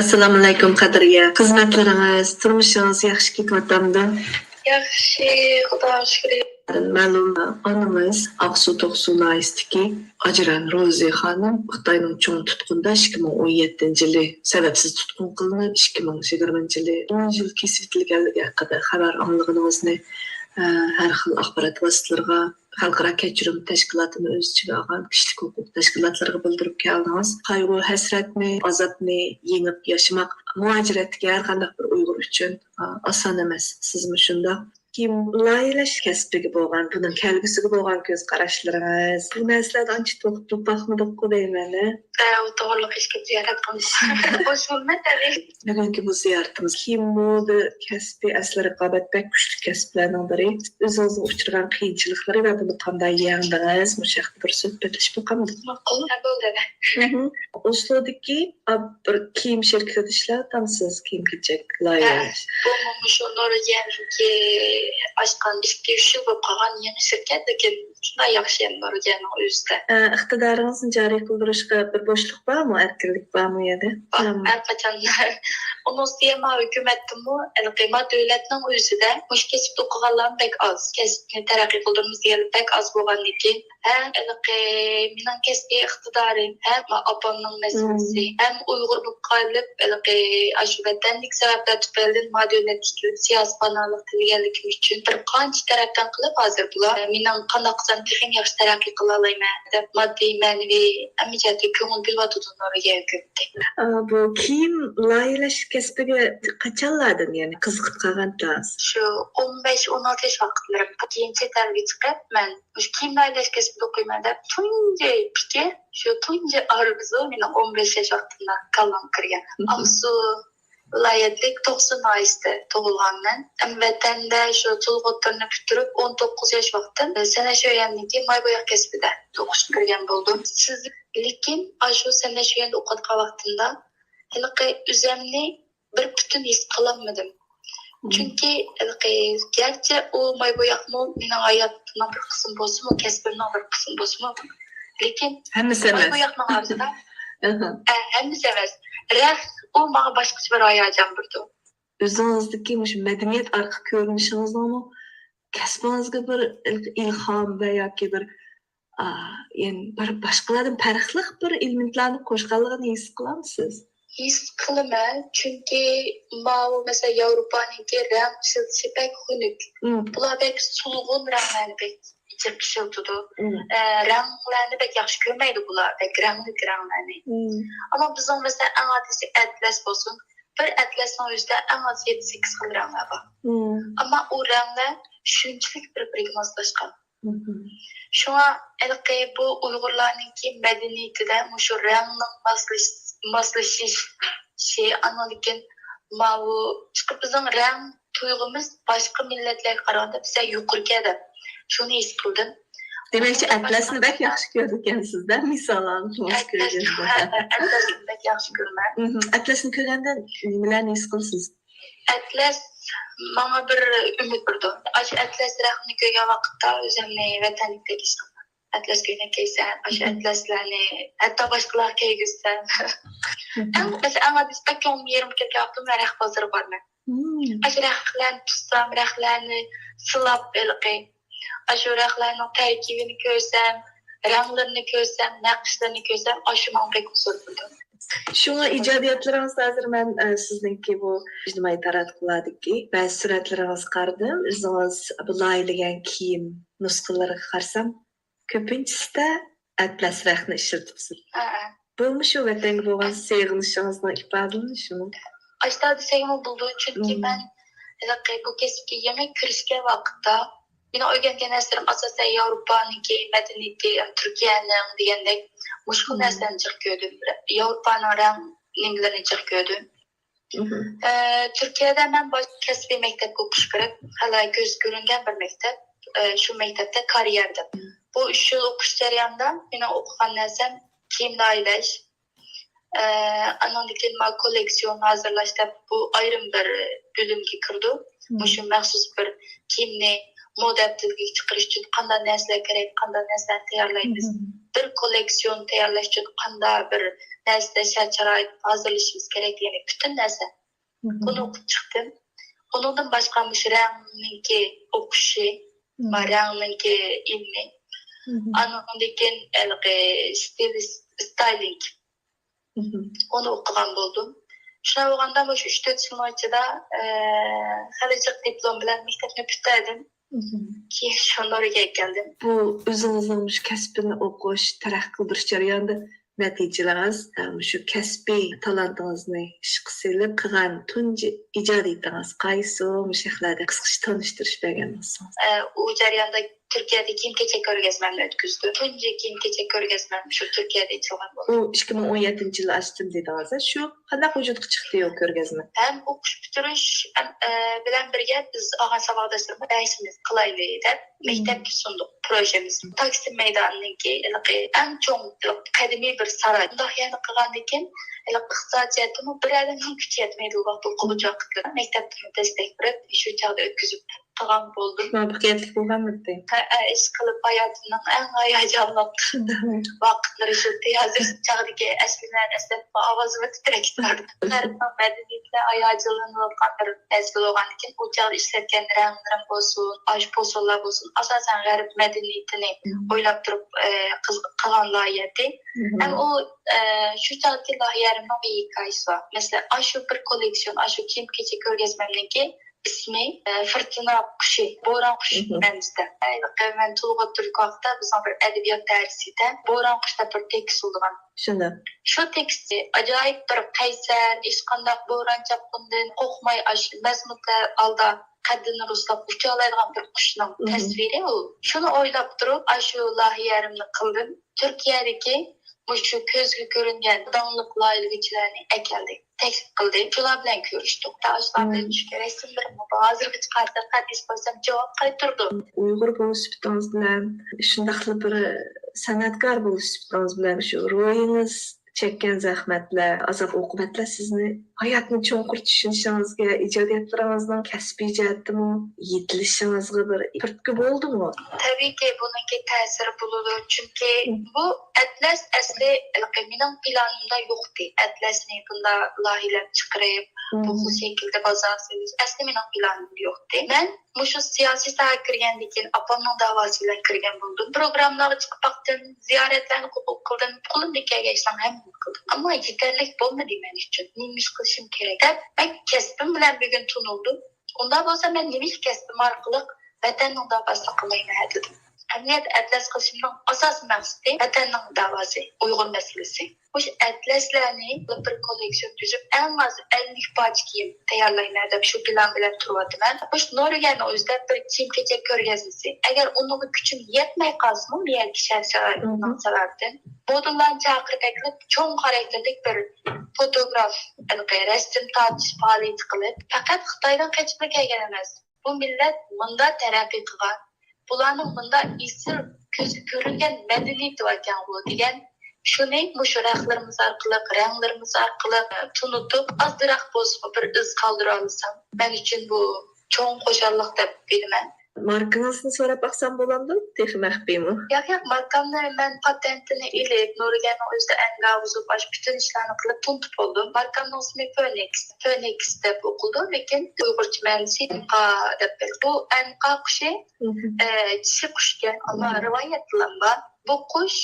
Assalomu alaykum qadriya. Xizmatlaringiz, turmushingiz yaxshi ketyaptimi? Yaxshi, Xudoga shukr. Ma'lum onamiz Aqsu To'qsu naisdiki Ajran Rozi xonim Xitoyning cho'ng tutqunda 2017-yili sababsiz tutqun qilinib 2020-yili 10 yil kesib etilganligi haqida xabar olganimizni har xil axborot vositalariga xalqaro kechirim tashkilotini o'z ichiga olgan kishilik huquq tashkilotlariga bildirib keldingiz. Qayg'u, hasratni, azobni yengib yashamak muajiratga har qanday bir Uyg'ur uchun oson emas. Sizmi shunda? Kim laylash kasbiga bo'lgan, bunun kelgusiga bo'lgan ko'z qarashlaringiz, bu narsalarni ancha to'xtab baxmadik deyman. To'g'riliq ishga ziyorat qilish. Bosh bo'lmadi. Bugungi bu ziyoratimiz kim bu kasbiy asli raqobatda kuchli kasblarning biri. O'zingizni uchragan qiyinchiliklari va buni qanday yengdingiz? Bu haqida bir suhbatlashib qolamiz. Ma'qul, bo'ldi. Oslodagi bir kiyim shirkati ishlatasiz, kiyim-kechak laylash. Bu shu Nuriyanki açkan bir yıl bu kalan yeni şirket lekin şuna yaxshi ham Nuriyanning o'zida. Iqtidoringizni joriy qildirishga bir bo'shliq bormi, erkinlik bormi edi? Har qachon unisiyama hukumatdimi, qiymat davlatning o'zida mush kesib o'qiganlarni bek az, kesibni taraqqiy qildirimiz degan bek az bo'lgandan keyin mening kasbiy iqtidorim ham opamning masalasi ham Uyg'ur bo'lib qolib, shu vatanlik sabablar tufayli madaniy siyosiy panalik tilganligim uchun bir qancha tarafdan qilib hozir bular mening qanday qilsam texnik yaxshi taraqqiy qila olaman deb moddiy ma'naviy amijatga ko'ngil bilyotganlarga ko'pdi. Bu kiyim laylash kasbiga qachonlardan yani qiziqib qolgandingiz? Shu 15-16 yosh vaqtlarim keyin chet elga chiqib men shu kiyim laylash kasbida o'qiyman deb tunji fikr shu tunji arzu mening 15 yosh vaqtimda kallam kirgan. Aqsu viloyatlik 90 naisda tug'ilganman. Vatanda shu Tulg'otirni bitirib 19 yosh vaqtim sana shu yerniki maybo'yoq kasbida o'qishga kirgan bo'ldim. Lekin shu sana shu yerda o'qiyotgan vaqtimda o'zimni bir butun his qilolmadim. Chunki garchi u maybo'yoqni mening hayotimning bir qismi bo'lsa-mu, kasbimning bir qismi bo'lsa-mu, lekin hammasi emas. Maybo'yoqning o'zida hammasi emas. O bana başqacha bir hayajon berdi. O'zingizdagi shu madaniyat orqa ko'rinishingizmi kasbingizga bir ilhom va yoki bir yani bir boshqalardan farqli bir elementlarni qo'shganligini his qilamsiz? His qilaman, chunki mesela Yevropaniki rang shiltishi pek xunuk. Bular pek so'lg'in ranglarni pek ichib shiltidi. Ranglarni pek yaxshi ko'rmaydi bular, pek ranglarni. Ama bizning mesela eng oddiy atlas bo'lsin, bir atlasning o'zida eng oz 7-8 xil ranglar bor. Ama o ranglar shunchalik bir-biriga moslashgan. Shunga bu Uyg'urlarningki madaniyatida shu rangning moslashish lekin chiqib bizning rang tuyg'umiz boshqa millatlarga qaraganda biza yuqoriga. Shuni his qildim. Demakchi atlasni bak yaxshi ko'rgansizda, misolan Atlasni bak yaxshi ko'raman. Atlasni ko'rganda nimalarni his qilasiz? Atlas menga bir umid berdi. Ash atlas raqamni ko'rgan vaqtda o'zimni vatanlikdagi his qildim. Atlas ko'rgan kaysan, ash atlaslarni hatto boshqalar kiygizsam. Mesela anga distakon yerim ketyapti, men raq bozori borman. Ash raqlarni tutsam, raqlarni silab shu raqlarning tarkibini ko'rsam, ranglarini ko'rsam, naqshlarini ko'rsam, shu menga pek huzur bo'ldi. Shunga ijodiyatlaringiz hozir men sizningki bu ijtimoiy taratqulardagi ba'zi suratlaringizni qaradim. O'zingiz bu laylagan kiyim nusxalariga qarasam, ko'pinchasida atlas raqni ishlatibsiz. Bumi shu vatanga bo'lgan sevginishingizni ifodalanishmi? Ashta desam bo'ldi, chunki men bu kasbga yangi kirishgan vaqtda meni o'rgangan narsalar asosan Yevropaniki madaniyati, Turkiyaning degandek mushkul narsalarni chiqib ko'rdim. Yevropaning ranglarini chiqib ko'rdim. Turkiyada men kasbiy maktabga o'qishga kirib, hali ko'z ko'ringan bir maktab, shu maktabda karyerda. Bu 3 yil o'qish jarayonida meni o'qigan narsam kiyim laylash, anondan keyin kolleksion hazırlashda bu ayrim bir bo'limga kirdi. Shu maxsus bir kiyimni moda tilga chiqarish uchun qanday narsalar kerak, qanday narsalar tayyorlaymiz. bir koleksiyon tayyorlash uchun qanday bir narsa shart-sharoit hazırlashimiz kerak degan bütün narsa. Buni o'qib chiqdim. Onundan boshqa rangninki o'qishi, rangninki ilmi, anundan keyin styling. Onu o'qigan bo'ldim. Shuna bo'lganda shu 3-4 yil ichida xarijlik diplom bilan maktabni bitirdim. Keyin shunlarga keldim. Bu o'zingizning shu kasbini o'qish, taraqqiy qildirish jarayonida natijalarimiz shu kasbiy talantingizni ishga solib qilgan tunji ijodiyatingiz qaysi mushahlarda qisqacha tanishtirish bergansiz? U jarayonda Türkiye'de kiyim-kechak ko'rgazmani o'tkazdi. Tunji kiyim-kechak ko'rgazmam shu Turkiyada ichilgan bo'ldi. U 2017-yilda ochdim dedingiz. Shu qanday vujudga chiqdi o ko'rgazma? Hem o'qish bitirish bilan birga biz og'an savodashlarimiz darsimiz qilaylik deb maktabga sundik projemiz. Taksim maydonininki eng cho'ng qadimiy bir saroy. Bundoq yana qilgandan keyin iqtisodiyotimi bir adamning kuchi yetmaydi u vaqt o'quvchi vaqtda maktabdan destek berib shu chog'da o'tkazib qilgan bo'ldim. Muvaffaqiyatli bo'lganmidi? Ish qilib hayotimning eng hayajonli vaqtlari shu hozir chog'dagi aslilarni eslab ovozimni titrakitardi. G'arbning madaniyatlar hayajonlanayotgan bir mezgil bo'lgandan keyin u chog'da ishlatgan ranglarim bo'lsin, osh po'sollar bo'lsin, asosan g'arb madaniyatini o'ylab turib qilgan loyihati. Ham u shu chog'dagi loyiharimning bir hikoyasi bor. Masalan, shu bir koleksiyon, shu kiyim-kechak ko'rgazmamniki ismi Fırtına Kuşu, Boran Kuşu demizde. Ben Tulga Türk vaqtda bizning bir edebiyot darsida Boran Kuşda bir tekst olgan. Shunda. Shu tekstni ajoyib bir qaysar, hech qanday bo'ron chaqindan qo'rqmay mazmunlar alda qaddini ruslab ucha oladigan bir qushning tasviri u. Shuni o'ylab turib, shu loyiharimni qildim. Turkiyadagi shu ko'zga ko'ringan donliq loyihachilarni akaldik. Teklif qildik. Shular bilan ko'rishdik. Shular bilan tushga resimlar hozirga chiqardi. Qadis qo'ysam javob qaytardi. Uyg'ur bo'lish sifatingiz bilan, shunday bir san'atkor bo'lish sifatingiz bilan shu ro'yingiz chekkan zahmatlar, azob-uqubatlar sizni hayotni cho'nqur tushunishingizga, ijodiyatlaringizning kasbiy jihatdami yetilishingizga bir turtki bo'ldimi? Tabiiyki buningki ta'siri bo'ladi. Chunki bu atlas asli mening planimda yo'qdi. Atlasni bunda loyihalab chiqarib, bu şekilde bozor silish asli mening planimda yo'qdi. Men shu siyosiy sohaga kirgandan keyin opamning da'vosi bilan kirgan bo'ldim. Programmalarga chiqib baktım, ziyoratlarni qabul qildim. Qo'limdan kelgan ishlarni hamma qildim. Ammo yetarli bo'lmadi men uchun. Nima ish qilishim kerak deb men kasbim bilan bugun tunildim. Unda bo'lsa men nima ish kasbim orqali vatanning davosini qilmayman dedim. Hamiyat atlas qilishimning asos maqsadi vatanning davosi, Uyg'ur masalasi. O'sha atlaslarni bir koleksiyon tuzib, eng az 50 parcha kiyim tayyorlayman deb shu plan bilan turyapman. O'sha Norvegiyaning o'zida bir kiyim-kechak ko'rgazmasi. Agar uning kuchim yetmay qolsa, men shart-sharoitning sababdan bodullarni chaqirib aklab, cho'ng xarakterli bir fotograf, rasm tortish faoliyati qilib, faqat Xitoydan qochib kelgan emas. Bu millat bunda taraqqiy qilgan. Bularning bunda isil ko'zi ko'ringan madaniyati ekan bu degan shuni shu raqlarimiz orqali, ranglarimiz orqali tunutib, ozroq bo'lsa bir iz qoldira olsam, men uchun bu cho'ng qo'shalliq deb bilaman. Markangizni so'rab baqsam bo'lamdi? Texi maxfiymi? Yo'q, markamni men patentini ilib, Nuriyaning o'zida anga o'zib, bütün ishlarni qilib tunib oldim. Markamning ismi Phoenix. Phoenix deb o'qildi, lekin Uyg'urcha ma'nosi anqa deb bildim. Bu anqa qushi, kishi qushgan, ammo rivoyat qilingan. Bu qush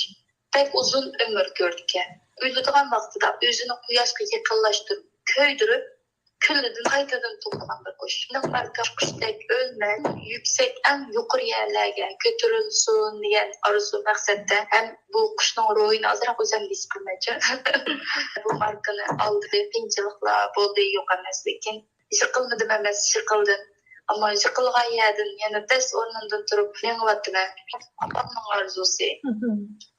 pek uzun ömür gördü ki. Uyuduğun vaxtida özünü quyoshga yaqinlashtirib, ko'ydirib, küllidan qaytadan to'xtagan bir qush. Bunday marka qushdek o'lmay, yuksak, eng yuqori yerlarga ko'tarilsin degan orzu maqsadda ham bu qushning ruhini ozroq o'zim his qilmoqchi. Bu markani oldi, qiyinchiliklar bo'ldi, yo'q emas, lekin yiqilmadim emas, yiqildim. Ama yiqilgan yerdan yana tez o'rnidan turib yeng'iyapman. Opamning orzusi.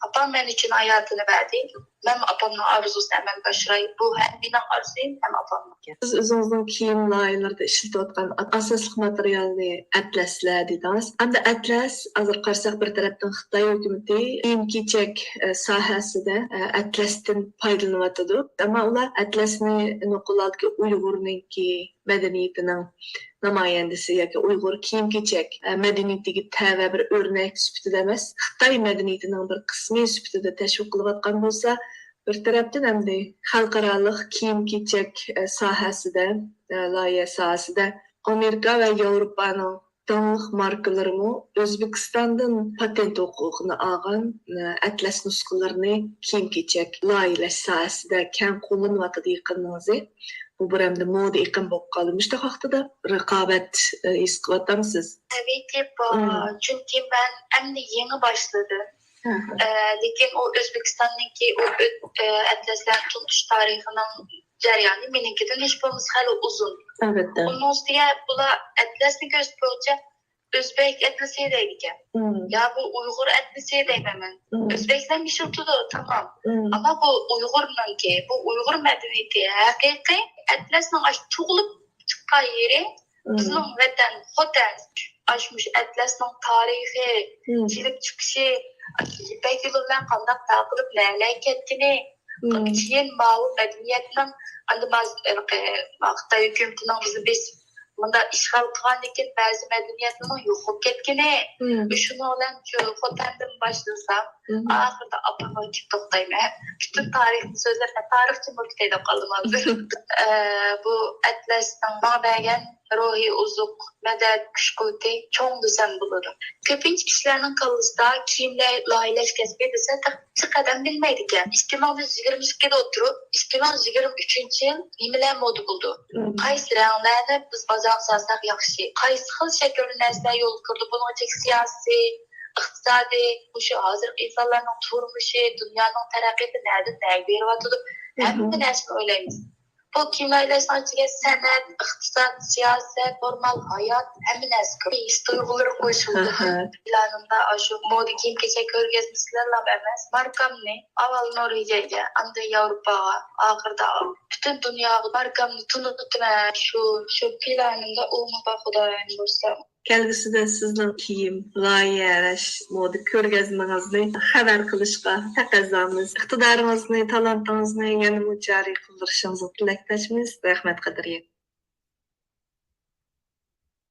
Opam men uchun hayotini berdi. Ben apamın arzusu hemen başlayıp bu hem bina arzuyum hem apamın. Siz özünüzün kiyim layihələrdə işlətiyotqan asaslıq materialını atlaslar dediniz. Əmdə atlas azır qarşısaq bir tərəfdən Xitay hökuməti kiyim-kechak sahəsində atlasdan faydalanıyotu. Amma ular atlasni noqoladki Uyg'urninki madaniyatining namoyandasi yoki Uyg'ur kiyim-kechak madaniyatiga tava bir o'rnak sifatida emas, Xitoy madaniyatining bir qismi sifatida tashviq qilayotgan bo'lsa, bir tarafdan hamda xalqarалық kiyim-kechak sohasida, loyiha sohasida Amerika va Yevropaning tanlıq markalarımı O'zbekistondan patent huquqini olgan atlas nusxalarini kiyim-kechak loyihalash sohasida keng qo'llanyapti yaqiningizda. Bu bir hamda moda iqim bo'lib qoldi. Müştaq vaqtida raqobat his qilyapsiz? Tabii ki çünkü ben hem de yeni başladım. Lekin o Özbekistan'daki o atlaslar tutuş tarixinin jarayoni menikidan hech bo'lmasa hali uzun. Albatta. Onun üstüne bular atlasni gösterişçe Özbek atlası deydigan. Ya bu Uyg'ur atlası deyman. O'zbekiston mishiltidi, tamam. Ama bu Uyg'urniki, bu Uyg'ur madaniyati haqiqiy atlasning tug'ilib chiqqan yeri bizning vatan Xotan. Aşmış atlasning tarixi, kelib chiqishi, İpek yolundan qandaq taqilib la'lay ketgini, keyin ma'lum madaniyatning andimaz Xitoy hukumatining bizni biz bunda ishg'ol qilgan lekin ba'zi madaniyatning yo'qolib ketgini, shuni bilan shu Xotandan boshlasam, oxirida apama kelib to'xtayman. Bütün tarixni so'zlab, tarixchi bo'lib deb qoldim hozir. Bu atlasning ma'bagan ruhiy uzuq, madad, kuch-quvvati cho'ng desam bo'ladi. Ko'pincha kishilarning qalbisida kiyimlar loyihalash kasbi desa bir qadam bilmaydi ekan. 2022da o'tirib, 2023-yil nimalar moda bo'ldi? Qaysi ranglarni biz bozor qilsak yaxshi? Qaysi xil shaklli narsalar yo'l kirdi? Buning siyosiy, iqtisodiy, o'sha hozir insonlarning turmushi, dunyoning taraqqiyoti nereden beryapti? Hamma narsani o'ylaymiz. Bu kiyimlarning ichiga san'at, iqtisod, siyosat, normal hayot, hamma narsa kirib, his tuyg'ulari qo'shildi. Planimda shu moda kiyim-kechak ko'rgazmalar emas, markamni avval Norvegiyaga, anda Yevropaga, oxirida butun dunyoga markamni tunutman. Shu planimda umuman xudoyim bo'lsa. Kelgusida sizning kiyim, loyihalash, moda ko'rgazmangizni xabar qilishga taqozomiz. Iqtidoringizni, talantingizni yana joriy qildirishingizni tilakdoshmiz. Rahmat qadriya.